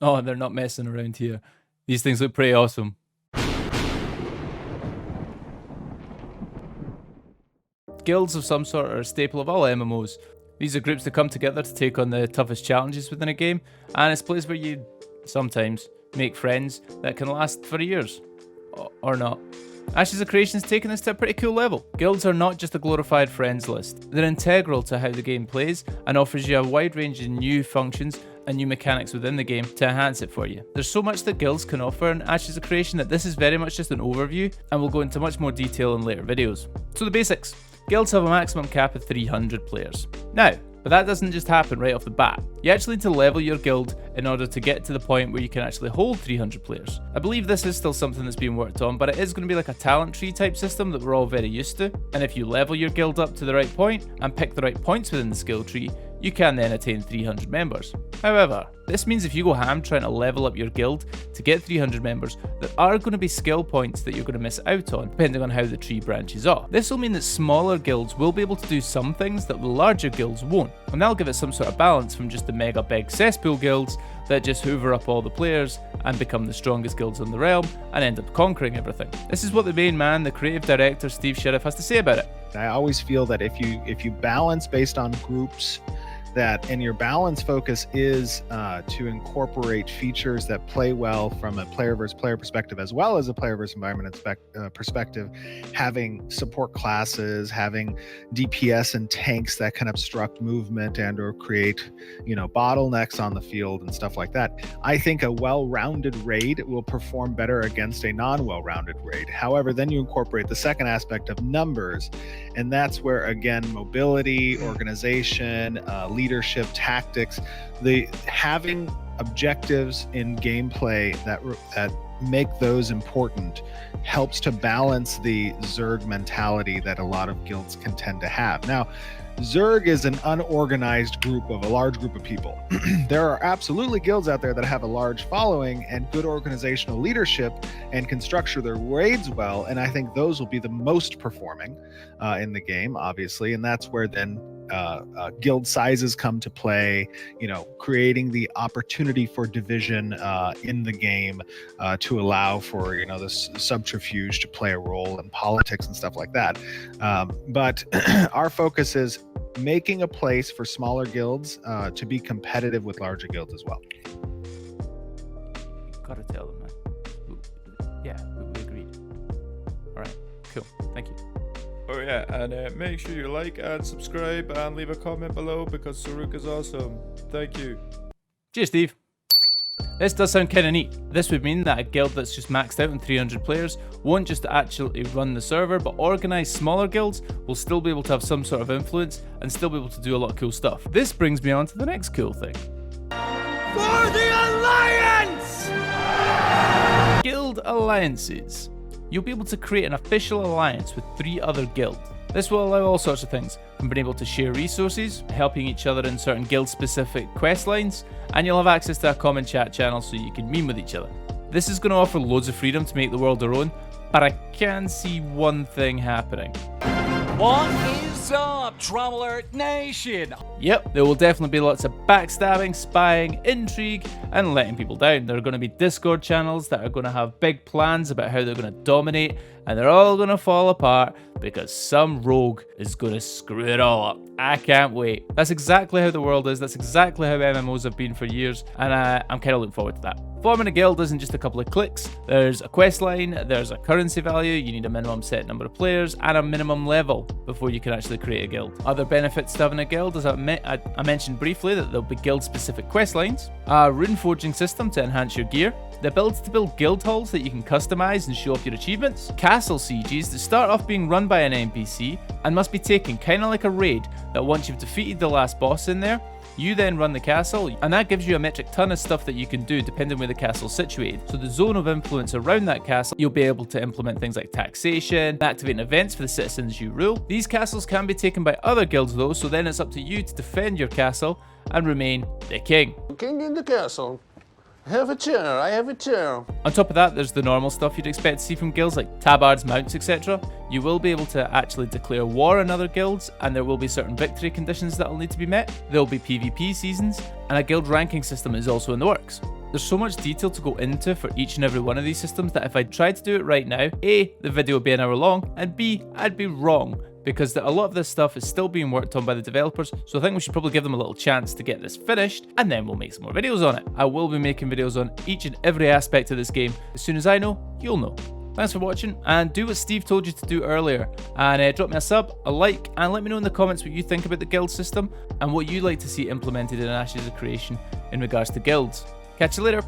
Oh, they're not messing around here. These things look pretty awesome. Guilds of some sort are a staple of all MMOs. These are groups that come together to take on the toughest challenges within a game, and it's a place where you sometimes make friends that can last for years. Or not. Ashes of Creation's taken this to a pretty cool level. Guilds are not just a glorified friends list. They're integral to how the game plays and offers you a wide range of new functions and new mechanics within the game to enhance it for you. There's so much that guilds can offer in Ashes of Creation that this is very much just an overview, and we'll go into much more detail in later videos. So the basics. Guilds have a maximum cap of 300 players. Now, but that doesn't just happen right off the bat. You actually need to level your guild in order to get to the point where you can actually hold 300 players. I believe this is still something that's being worked on, but it is going to be like a talent tree type system that we're all very used to. And if you level your guild up to the right point and pick the right points within the skill tree, you can then attain 300 members. However, this means if you go ham trying to level up your guild to get 300 members, there are going to be skill points that you're going to miss out on, depending on how the tree branches off. This will mean that smaller guilds will be able to do some things that the larger guilds won't, and that'll give it some sort of balance from just the mega big cesspool guilds that just hoover up all the players and become the strongest guilds in the realm and end up conquering everything. This is what the main man, the creative director Steve Sheriff, has to say about it. I always feel that if you balance based on groups, and your balance focus is to incorporate features that play well from a player versus player perspective, as well as a player versus environment perspective, having support classes, having DPS and tanks that can obstruct movement and or create, bottlenecks on the field and stuff like that. I think a well-rounded raid will perform better against a non-well-rounded raid. However, then you incorporate the second aspect of numbers, and that's where, again, mobility, organization, leadership, tactics, having objectives in gameplay that make those important helps to balance the Zerg mentality that a lot of guilds can tend to have. Now, Zerg is an unorganized group of a large group of people. There are absolutely guilds out there that have a large following and good organizational leadership and can structure their raids well, and I think those will be the most performing in the game, obviously, and that's where then guild sizes come to play, creating the opportunity for division in the game to allow for, this subterfuge to play a role in politics and stuff like that. But our focus is making a place for smaller guilds to be competitive with larger guilds as well. Gotta tell them, man. Yeah, we agreed. All right, cool. Thank you. Oh yeah, and make sure you like and subscribe and leave a comment below because Saruk is awesome. Thank you. Cheers, Steve. This does sound kinda neat. This would mean that a guild that's just maxed out on 300 players won't just actually run the server, but organised smaller guilds will still be able to have some sort of influence and still be able to do a lot of cool stuff. This brings me on to the next cool thing. For the Alliance! Guild alliances. You'll be able to create an official alliance with 3 other guilds. This will allow all sorts of things, from being able to share resources, helping each other in certain guild-specific quest lines, and you'll have access to a common chat channel so you can meme with each other. This is going to offer loads of freedom to make the world their own, but I can see one thing happening. What is up, Trouble Alert Nation? Yep, there will definitely be lots of backstabbing, spying, intrigue, and letting people down. There are going to be Discord channels that are going to have big plans about how they're going to dominate, and they're all going to fall apart because some rogue is going to screw it all up. I can't wait. That's exactly how the world is. That's exactly how MMOs have been for years, and I'm kind of looking forward to that. Forming a guild isn't just a couple of clicks. There's a quest line, there's a currency value, you need a minimum set number of players, and a minimum level before you can actually create a guild. Other benefits to having a guild, as I mentioned briefly, that there'll be guild-specific quest lines, a rune forging system to enhance your gear, the ability to build guild halls that you can customize and show off your achievements, castle sieges that start off being run by an NPC and must be taken kind of like a raid, that once you've defeated the last boss in there, you then run the castle, and that gives you a metric ton of stuff that you can do depending where the castle's situated. So the zone of influence around that castle, you'll be able to implement things like taxation, activating events for the citizens you rule. These castles can be taken by other guilds though, so then it's up to you to defend your castle and remain the king. King in the castle. Have a chair, I have a chair. On top of that, there's the normal stuff you'd expect to see from guilds like tabards, mounts, etc. You will be able to actually declare war on other guilds, and there will be certain victory conditions that will need to be met. There will be PvP seasons, and a guild ranking system is also in the works. There's so much detail to go into for each and every one of these systems that if I tried to do it right now, A, the video would be an hour long, and B, I'd be wrong, because a lot of this stuff is still being worked on by the developers, so I think we should probably give them a little chance to get this finished, and then we'll make some more videos on it. I will be making videos on each and every aspect of this game. As soon as I know, you'll know. Thanks for watching, and do what Steve told you to do earlier, and drop me a sub, a like, and let me know in the comments what you think about the guild system, and what you'd like to see implemented in Ashes of Creation in regards to guilds. Catch you later.